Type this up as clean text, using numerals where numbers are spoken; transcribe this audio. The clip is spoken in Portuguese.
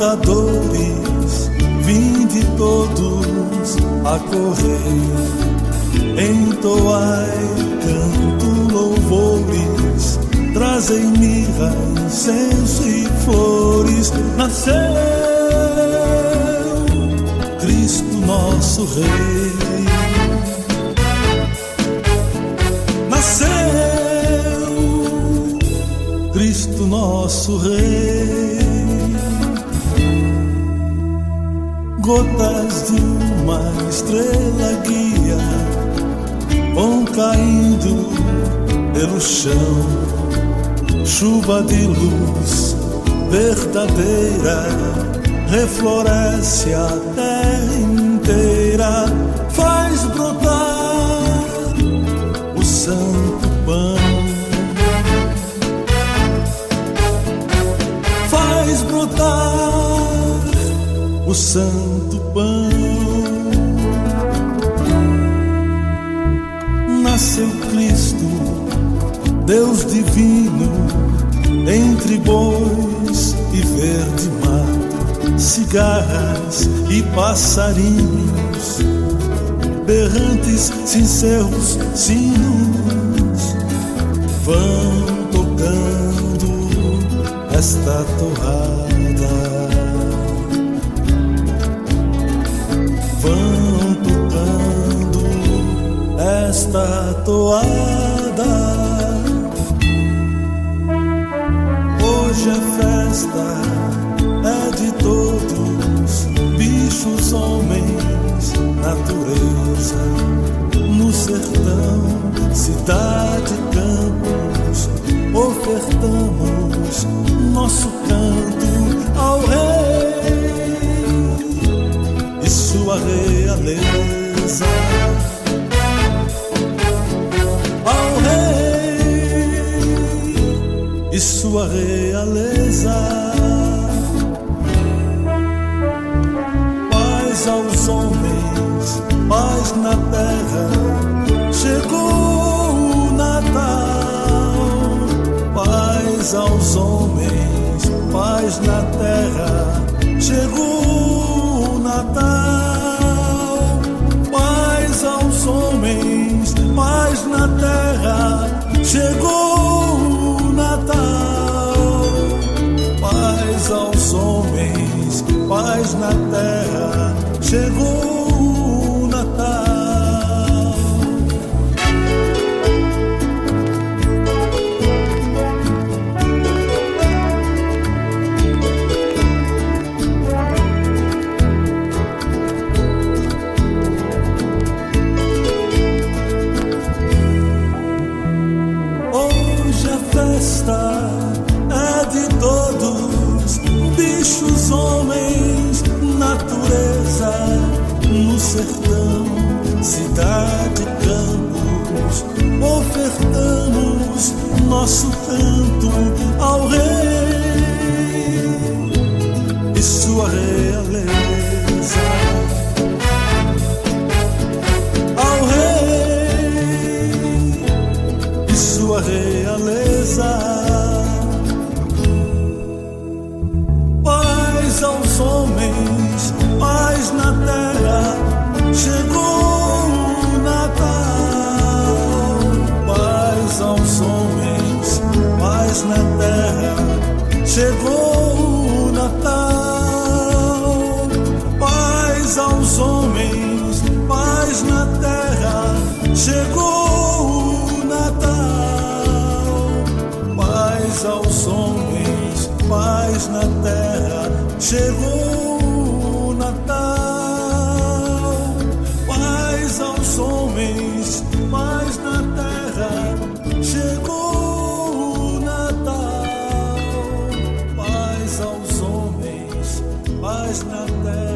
portadores, vinde todos a correr, entoai canto louvores, trazei mirra, incenso e flores. Nasceu Cristo nosso Rei, nasceu Cristo nosso Rei. Gotas de uma estrela guia vão caindo pelo chão, chuva de luz verdadeira refloresce a terra inteira, faz brotar o santo pão, faz brotar o santo pão. Nasceu Cristo, Deus divino, entre bois e verde mato, cigarras e passarinhos, berrantes, sinceros sinos, vão tocando esta toada, vão tocando esta toada. Hoje é festa, é de todos, bichos, homens, natureza. No sertão, cidade, campos, ofertamos nosso canto ao Rei e sua realeza. Ao Rei e sua realeza. Paz aos homens, paz na terra, chegou o Natal. Paz aos homens, paz na terra, chegou o Natal. Paz aos homens, paz na terra, chegou o Natal. Paz aos homens, paz na terra, chegou o Natal. Hoje a festa é de todos, bichos, homens, natureza. No sertão, cidade, campos, ofertamos nosso canto ao Rei e sua realeza. Ao Rei e sua realeza. Paz aos homens, paz na terra, chegou o Natal. Paz aos homens, paz na terra, chegou o Natal. Paz aos homens, paz na terra, chegou o Natal. Paz aos homens, paz na terra, chegou o Natal. Paz aos homens, paz na terra, chegou o Natal. Paz aos homens, paz na terra.